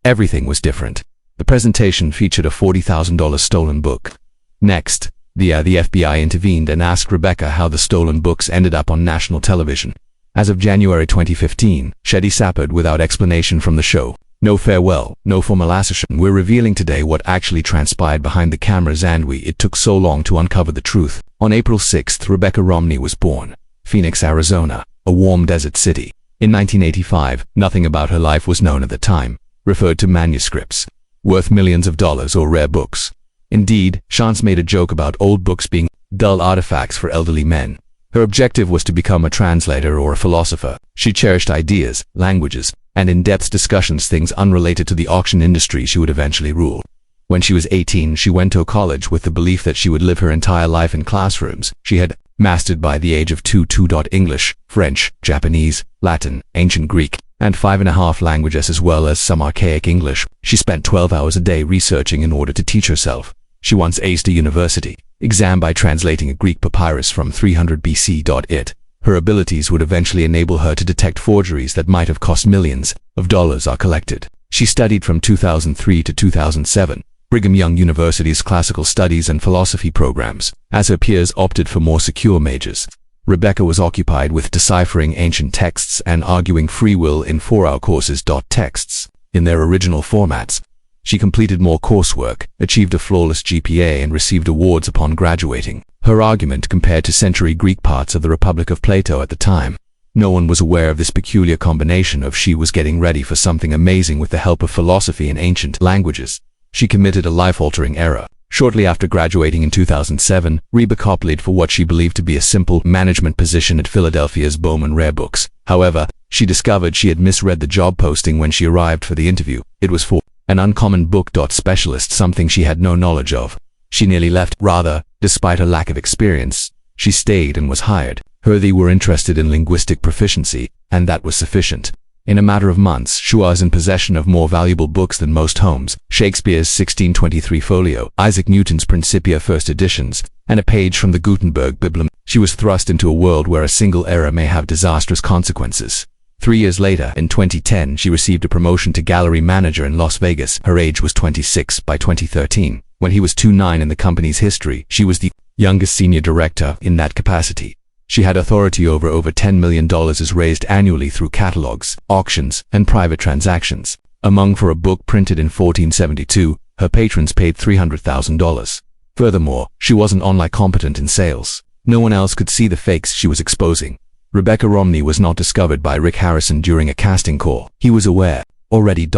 everything was different. The presentation featured a $40,000 stolen book. Next, the FBI intervened and asked Rebecca how the stolen books ended up on national television. As of January 2015, she disappeared without explanation from the show. No farewell, no formal assertion. We're revealing today what actually transpired behind the cameras and it took so long to uncover the truth. On April 6th, Rebecca Romney was born. Phoenix, Arizona, a warm desert city. In 1985, nothing about her life was known at the time. Referred to manuscripts worth millions of dollars or rare books. Indeed, Chance made a joke about old books being dull artifacts for elderly men. Her objective was to become a translator or a philosopher. She cherished ideas, languages, and in-depth discussions, things unrelated to the auction industry she would eventually rule. When she was 18, she went to college with the belief that she would live her entire life in classrooms. She had mastered by the age of 2 English, French, Japanese, Latin, ancient Greek, and 5.5 languages as well as some archaic English. She spent 12 hours a day researching in order to teach herself. She once aced a university exam by translating a Greek papyrus from 300 BC. Her abilities would eventually enable her to detect forgeries that might have cost millions of dollars are collected. She studied from 2003 to 2007, Brigham Young University's classical studies and philosophy programs, as her peers opted for more secure majors. Rebecca was occupied with deciphering ancient texts and arguing free will in 4-hour courses. Texts in their original formats. She completed more coursework, achieved a flawless GPA, and received awards upon graduating. Her argument compared to century Greek parts of the Republic of Plato at the time. No one was aware of this peculiar combination of she was getting ready for something amazing with the help of philosophy and ancient languages. She committed a life-altering error. Shortly after graduating in 2007, Rebecca applied for what she believed to be a simple management position at Philadelphia's Bowman Rare Books. However, she discovered she had misread the job posting when she arrived for the interview. It was for an uncommon book specialist, something she had no knowledge of. She nearly left. Rather, despite her lack of experience, she stayed and was hired. They were interested in linguistic proficiency, and that was sufficient. In a matter of months, she was in possession of more valuable books than most homes: Shakespeare's 1623 folio, Isaac Newton's Principia first editions, and a page from the Gutenberg Biblum. She was thrust into a world where a single error may have disastrous consequences. 3 years later, in 2010, she received a promotion to gallery manager in Las Vegas. Her age was 26 by 2013. When he was 29 in the company's history, she was the youngest senior director in that capacity. She had authority over $10 million is raised annually through catalogs, auctions, and private transactions. For a book printed in 1472, her patrons paid $300,000. Furthermore, she wasn't online competent in sales. No one else could see the fakes she was exposing. Rebecca Romney was not discovered by Rick Harrison during a casting call. He was aware already.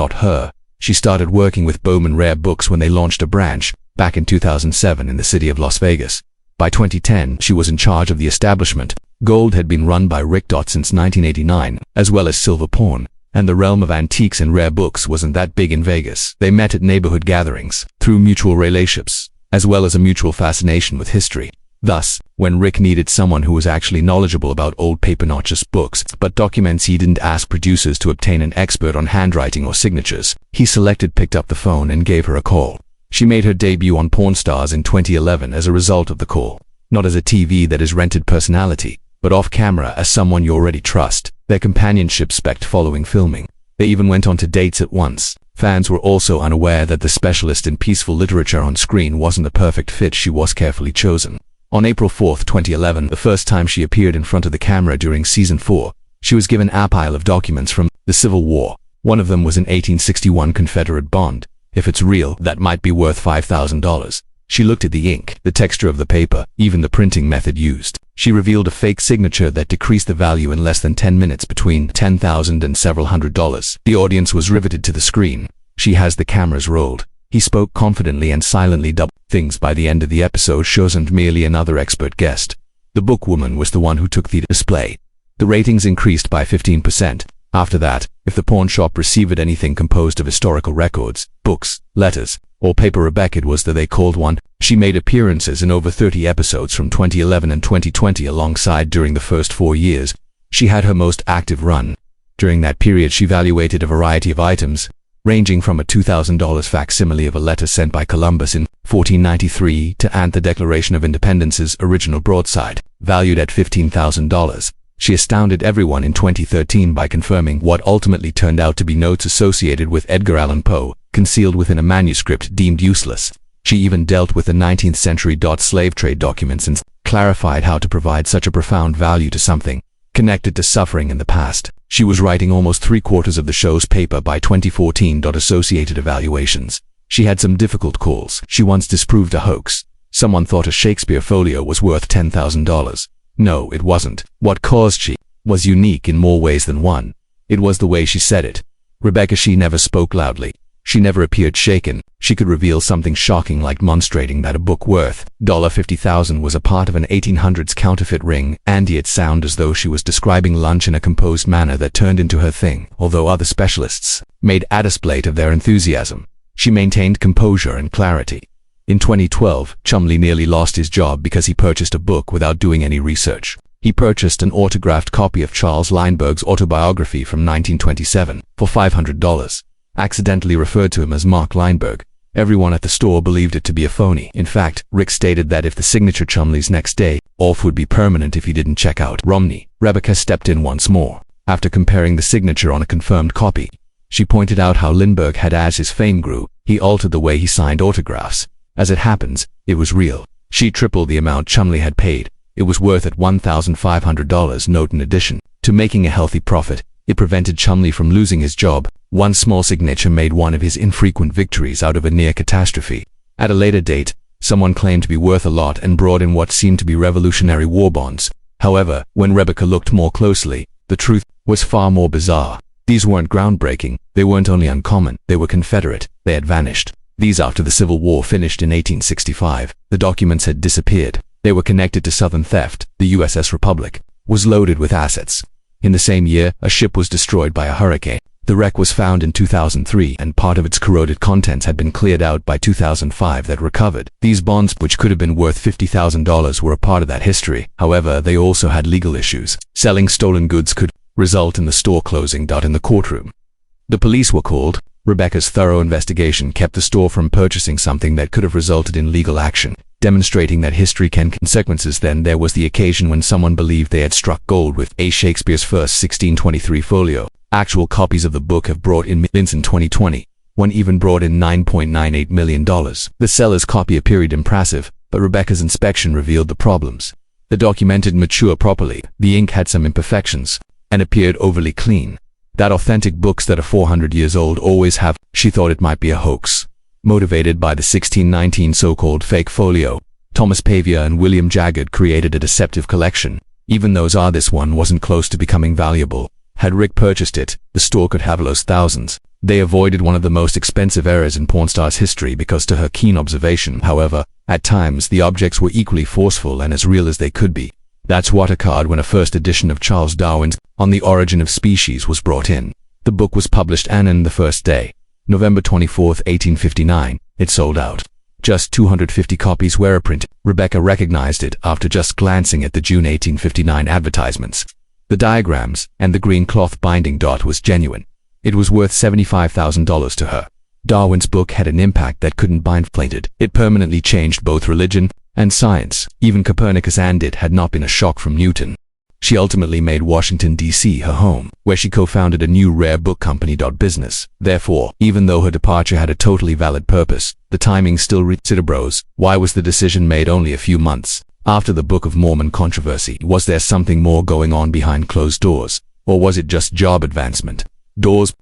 She started working with Bowman Rare Books when they launched a branch back in 2007 in the city of Las Vegas. By 2010, she was in charge of the establishment. Gold had been run by Rick since 1989, as well as silver pawn, and the realm of antiques and rare books wasn't that big in Vegas. They met at neighborhood gatherings, through mutual relationships, as well as a mutual fascination with history. Thus, when Rick needed someone who was actually knowledgeable about old paper, not just books, but documents, he didn't ask producers to obtain an expert on handwriting or signatures. He picked up the phone and gave her a call. She made her debut on Pawn Stars in 2011 as a result of the call. Not as a TV that is rented personality, but off camera as someone you already trust. Their companionship spec'd following filming. They even went on to dates at once. Fans were also unaware that the specialist in peaceful literature on screen wasn't a perfect fit. She was carefully chosen. On April 4, 2011, the first time she appeared in front of the camera during season 4, she was given a pile of documents from the Civil War. One of them was an 1861 Confederate bond. If it's real, that might be worth $5,000. She looked at the ink, the texture of the paper, even the printing method used. She revealed a fake signature that decreased the value in less than 10 minutes, between $10,000 and several $100s. The audience was riveted to the screen. She has the cameras rolled. He spoke confidently and silently double things. By the end of the episode, she wasn't merely another expert guest. The bookwoman was the one who took the display. The ratings increased by 15%. After that, if the pawn shop received anything composed of historical records, books, letters, or paper, Rebecca was that they called one. She made appearances in over 30 episodes from 2011 and 2020 alongside. During the first 4 years, she had her most active run. During that period, she evaluated a variety of items, ranging from a $2,000 facsimile of a letter sent by Columbus in 1493 to the Declaration of Independence's original broadside, valued at $15,000. She astounded everyone in 2013 by confirming what ultimately turned out to be notes associated with Edgar Allan Poe, concealed within a manuscript deemed useless. She even dealt with the 19th century slave trade documents and clarified how to provide such a profound value to something connected to suffering in the past. She was writing almost 3/4 of the show's paper by 2014. Associated evaluations. She had some difficult calls. She once disproved a hoax. Someone thought a Shakespeare folio was worth $10,000. No, it wasn't. What caused she was unique in more ways than one. It was the way she said it. Rebecca, she never spoke loudly. She never appeared shaken. She could reveal something shocking like demonstrating that a book worth $50,000 was a part of an 1800s counterfeit ring, and yet sound as though she was describing lunch in a composed manner that turned into her thing. Although other specialists made a display of their enthusiasm, she maintained composure and clarity. In 2012, Chumley nearly lost his job because he purchased a book without doing any research. He purchased an autographed copy of Charles Lindbergh's autobiography from 1927 for $500. Accidentally referred to him as Mark Lindbergh. Everyone at the store believed it to be a phony. In fact, Rick stated that if the signature Chumley's next day off would be permanent if he didn't check out Romney. Rebecca stepped in once more. After comparing the signature on a confirmed copy, she pointed out how Lindbergh had, as his fame grew, he altered the way he signed autographs. As it happens, it was real. She tripled the amount Chumley had paid. It was worth at $1,500. Note: in addition to making a healthy profit, it prevented Chumley from losing his job. One small signature made one of his infrequent victories out of a near catastrophe. At a later date, someone claimed to be worth a lot and brought in what seemed to be Revolutionary War bonds. However, when Rebecca looked more closely, the truth was far more bizarre. These weren't groundbreaking. They weren't only uncommon, they were Confederate. They had vanished. These after the Civil War finished in 1865. The documents had disappeared. They were connected to Southern theft. The USS Republic was loaded with assets. In the same year, a ship was destroyed by a hurricane. The wreck was found in 2003, and part of its corroded contents had been cleared out by 2005. That recovered. These bonds, which could have been worth $50,000, were a part of that history. However, they also had legal issues. Selling stolen goods could result in the store closing. In the courtroom, the police were called. Rebecca's thorough investigation kept the store from purchasing something that could have resulted in legal action, demonstrating that history can consequences. Then there was the occasion when someone believed they had struck gold with a Shakespeare's first 1623 folio. Actual copies of the book have brought in millions in 2020. One even brought in $9.98 million. The seller's copy appeared impressive, but Rebecca's inspection revealed the problems. The document didn't mature properly. The ink had some imperfections and appeared overly clean. That authentic books that are 400 years old always have. She thought it might be a hoax. Motivated by the 1619 so-called fake folio, Thomas Pavia and William Jaggard created a deceptive collection. Even though this one wasn't close to becoming valuable, had Rick purchased it, the store could have lost thousands. They avoided one of the most expensive errors in porn stars' history because, to her keen observation, however, at times the objects were equally forceful and as real as they could be. That's what occurred when a first edition of Charles Darwin's On the Origin of Species was brought in. The book was published on the first day, November 24, 1859. It sold out. Just 250 copies were printed. Rebecca recognized it after just glancing at the June 1859 advertisements. The diagrams and the green cloth binding was genuine. It was worth $75,000 to her. Darwin's book had an impact that couldn't be inflated. It permanently changed both religion and science. Even Copernicus and it had not been a shock from Newton. She ultimately made Washington, D.C. her home, where she co-founded a new rare book company. Business. Therefore, even though her departure had a totally valid purpose, the timing still reached bros. Why was the decision made only a few months after the Book of Mormon controversy? Was there something more going on behind closed doors? Or was it just job advancement?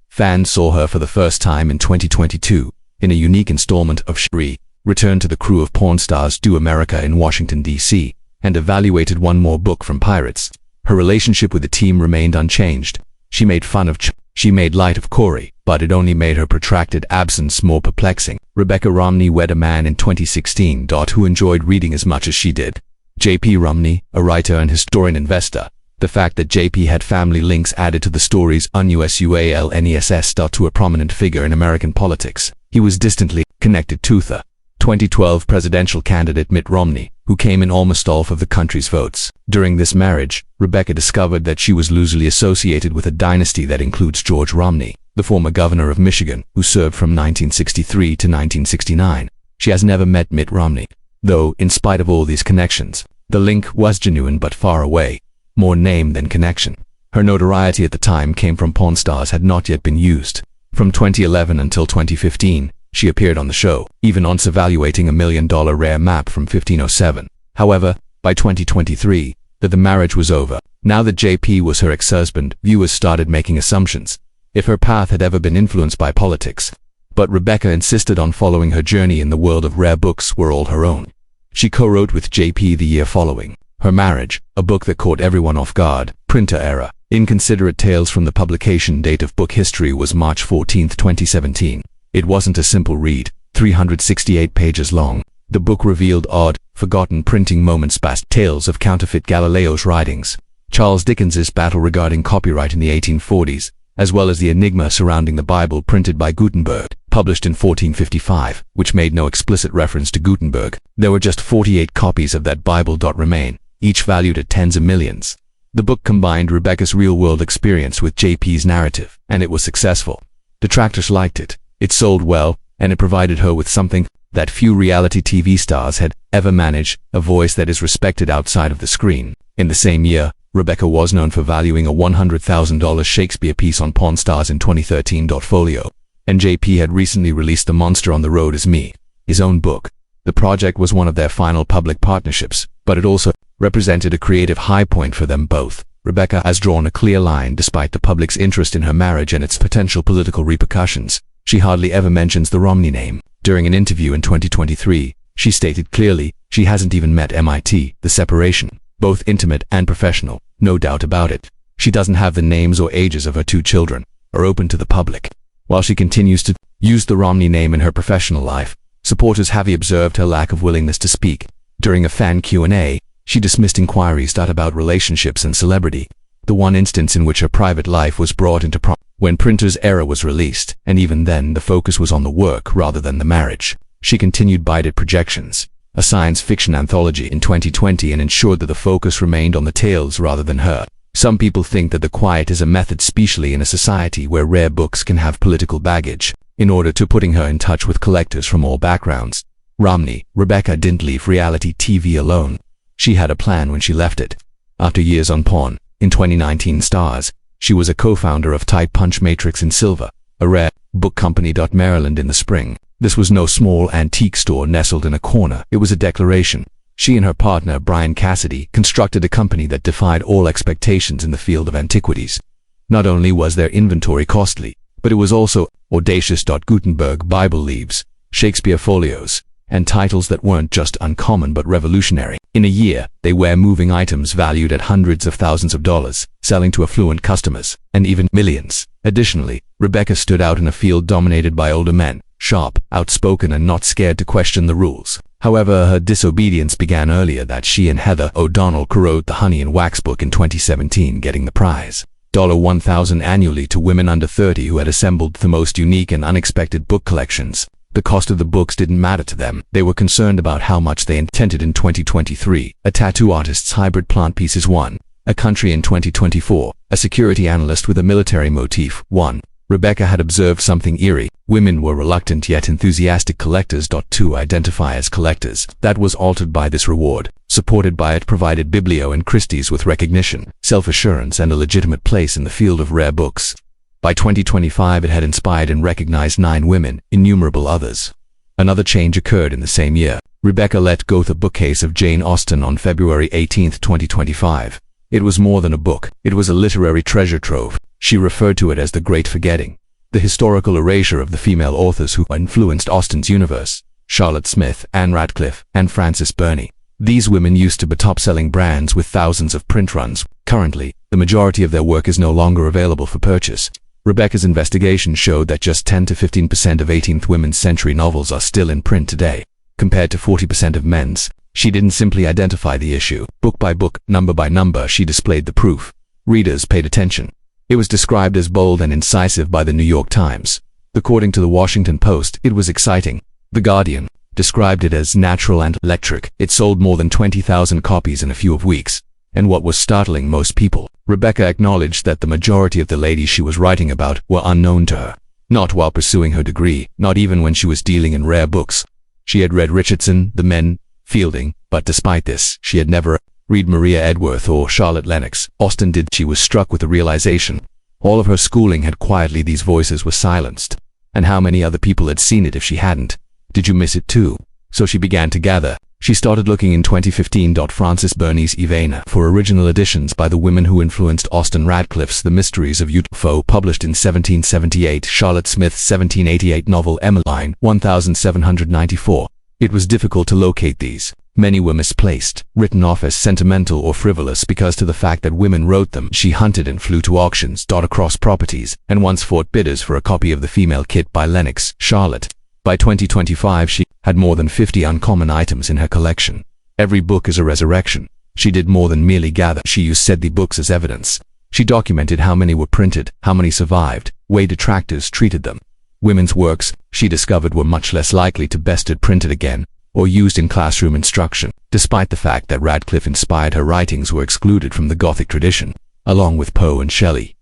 Fans saw her for the first time in 2022, in a unique installment of Shri, returned to the crew of Porn Stars Do America in Washington, D.C., and evaluated one more book from Pirates. Her relationship with the team remained unchanged. She made fun of she made light of Corey, but it only made her protracted absence more perplexing. Rebecca Romney wed a man in 2016 who enjoyed reading as much as she did. J.P. Romney, a writer and historian investor. The fact that J.P. had family links added to the story's USUALNESS to a prominent figure in American politics. He was distantly connected to the 2012 presidential candidate Mitt Romney, who came in almost all of the country's votes. During this marriage, Rebecca discovered that she was loosely associated with a dynasty that includes George Romney, the former governor of Michigan, who served from 1963 to 1969. She has never met Mitt Romney, though, in spite of all these connections, the link was genuine but far away. more name than connection. Her notoriety at the time came from Pawn Stars had not yet been used. From 2011 until 2015, she appeared on the show, even once evaluating $1 million rare map from 1507. However, by 2023, the marriage was over. Now that JP was her ex-husband, viewers started making assumptions if her path had ever been influenced by politics. But Rebecca insisted on following her journey in the world of rare books were all her own. She co-wrote with JP the year following her marriage, a book that caught everyone off guard, Printer Error. Inconsiderate Tales from the publication date of book history was March 14, 2017. It wasn't a simple read, 368 pages long. The book revealed odd, forgotten printing moments past tales of counterfeit Galileo's writings, Charles Dickens's battle regarding copyright in the 1840s, as well as the enigma surrounding the Bible printed by Gutenberg, published in 1455, which made no explicit reference to Gutenberg. There were just 48 copies of that Bible. Remain, each valued at tens of millions. The book combined Rebecca's real-world experience with JP's narrative, and it was successful. Detractors liked it. It sold well, and it provided her with something that few reality TV stars had ever managed, a voice that is respected outside of the screen. In the same year, Rebecca was known for valuing a $100,000 Shakespeare piece on Pawn Stars in 2013. Folio, and JP had recently released The Monster on the Road Is Me, his own book. The project was one of their final public partnerships, but it also represented a creative high point for them both. Rebecca has drawn a clear line despite the public's interest in her marriage and its potential political repercussions. She hardly ever mentions the Romney name. During an interview in 2023, she stated clearly she hasn't even met MIT. The separation, both intimate and professional, no doubt about it. She doesn't have the names or ages of her two children, or open to the public. While she continues to use the Romney name in her professional life, supporters have observed her lack of willingness to speak. During a fan Q&A, she dismissed inquiries about relationships and celebrity, the one instance in which her private life was brought into prominence when Printer's Error was released, and even then the focus was on the work rather than the marriage. She continued Bided Projections, a science fiction anthology, in 2020 and ensured that the focus remained on the tales rather than her. Some people think that The Quiet is a method, especially in a society where rare books can have political baggage, in order to putting her in touch with collectors from all backgrounds. Romney, Rebecca didn't leave reality TV alone. She had a plan when she left it. After years on Pawn, in 2019 Stars, she was a co-founder of Type Punch Matrix in Silver, a rare book company. Maryland in the spring. This was no small antique store nestled in a corner. It was a declaration. She and her partner, Brian Cassidy, constructed a company that defied all expectations in the field of antiquities. Not only was their inventory costly, but it was also audacious. Gutenberg Bible leaves, Shakespeare folios, and titles that weren't just uncommon but revolutionary. In a year, they were moving items valued at hundreds of thousands of dollars, selling to affluent customers, and even millions. Additionally, Rebecca stood out in a field dominated by older men, sharp, outspoken, and not scared to question the rules. However, her disobedience began earlier. That she and Heather O'Donnell co-wrote the Honey and Wax book in 2017, getting the prize, $1,000 annually, to women under 30 who had assembled the most unique and unexpected book collections. The cost of the books didn't matter to them. They were concerned about how much they intended. In 2023, a tattoo artist's hybrid plant pieces won. A country in 2024, a security analyst with a military motif won. Rebecca had observed something eerie. Women were reluctant yet enthusiastic collectors to identify as collectors. That was altered by this reward. Supported by it provided Biblio and Christie's with recognition, self-assurance, and a legitimate place in the field of rare books. By 2025, it had inspired and recognized 9 women, innumerable others. Another change occurred in the same year. Rebecca let go the bookcase of Jane Austen on February 18, 2025. It was more than a book. It was a literary treasure trove. She referred to it as the Great Forgetting, the historical erasure of the female authors who influenced Austen's universe: Charlotte Smith, Anne Radcliffe, and Frances Burney. These women used to be top-selling brands with thousands of print runs. Currently, the majority of their work is no longer available for purchase. Rebecca's investigation showed that just 10 to 15% of 18th women's century novels are still in print today, compared to 40% of men's. She didn't simply identify the issue. Book by book, number by number, she displayed the proof. Readers paid attention. It was described as bold and incisive by the New York Times. According to the Washington Post, it was exciting. The Guardian described it as natural and electric. It sold more than 20,000 copies in a few weeks. And what was startling most people, Rebecca acknowledged that the majority of the ladies she was writing about were unknown to her. Not while pursuing her degree, not even when she was dealing in rare books. She had read Richardson, The Men, Fielding, but despite this, she had never Read Maria Edgeworth or Charlotte Lennox. Austen did. She was struck with the realization. All of her schooling had quietly these voices were silenced. And how many other people had seen it if she hadn't? Did you miss it too? So she began to gather. She started looking in 2015. Frances Burney's Ivana for original editions by the women who influenced Austen Radcliffe's The Mysteries of Untold, published in 1778, Charlotte Smith's 1788 novel Emmeline, 1794. It was difficult to locate these. Many were misplaced, written off as sentimental or frivolous because to the fact that women wrote them. She hunted and flew to auctions, across properties, and once fought bidders for a copy of The Female Kit by Lennox. Charlotte. By 2025 she had more than 50 uncommon items in her collection. Every book is a resurrection. She did more than merely gather. She used said the books as evidence. She documented how many were printed, how many survived, way detractors treated them. Women's works, she discovered, were much less likely to bested printed again, or used in classroom instruction, despite the fact that Radcliffe-inspired her writings were excluded from the Gothic tradition, along with Poe and Shelley.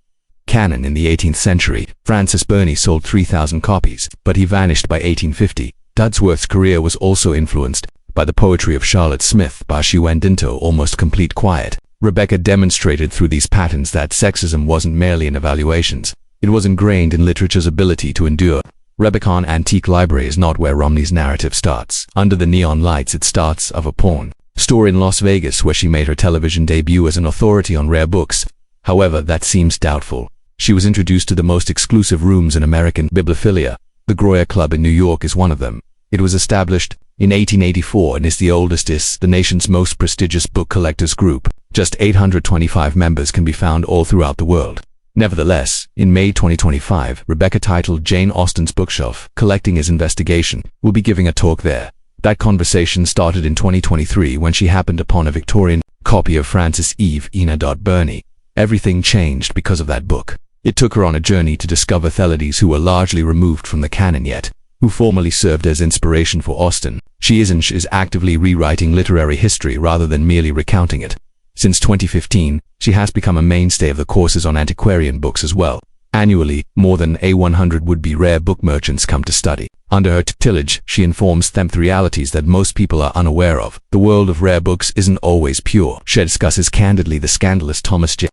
Canon in the 18th century, Frances Burney sold 3,000 copies, but he vanished by 1850. Wordsworth's career was also influenced by the poetry of Charlotte Smith. She went into almost complete quiet. Rebecca demonstrated through these patterns that sexism wasn't merely in evaluations. It was ingrained in literature's ability to endure. Rebecca Antique Library is not where Romney's narrative starts. Under the neon lights it starts of a porn store in Las Vegas where she made her television debut as an authority on rare books. However, that seems doubtful. She was introduced to the most exclusive rooms in American bibliophilia. The Groyer Club in New York is one of them. It was established in 1884 and is the oldest, the nation's most prestigious book collectors group. Just 825 members can be found all throughout the world. Nevertheless, in May 2025, Rebecca, titled Jane Austen's Bookshelf, Collecting His Investigation, will be giving a talk there. That conversation started in 2023 when she happened upon a Victorian copy of Frances Eve Ina. Burney. Everything changed because of that book. It took her on a journey to discover Thelides who were largely removed from the canon yet, who formerly served as inspiration for Austen. She is actively rewriting literary history rather than merely recounting it. Since 2015, she has become a mainstay of the courses on antiquarian books as well. Annually, more than 100 would-be rare book merchants come to study. Under her tutelage, she informs them the realities that most people are unaware of. The world of rare books isn't always pure. She discusses candidly the scandalous Thomas J.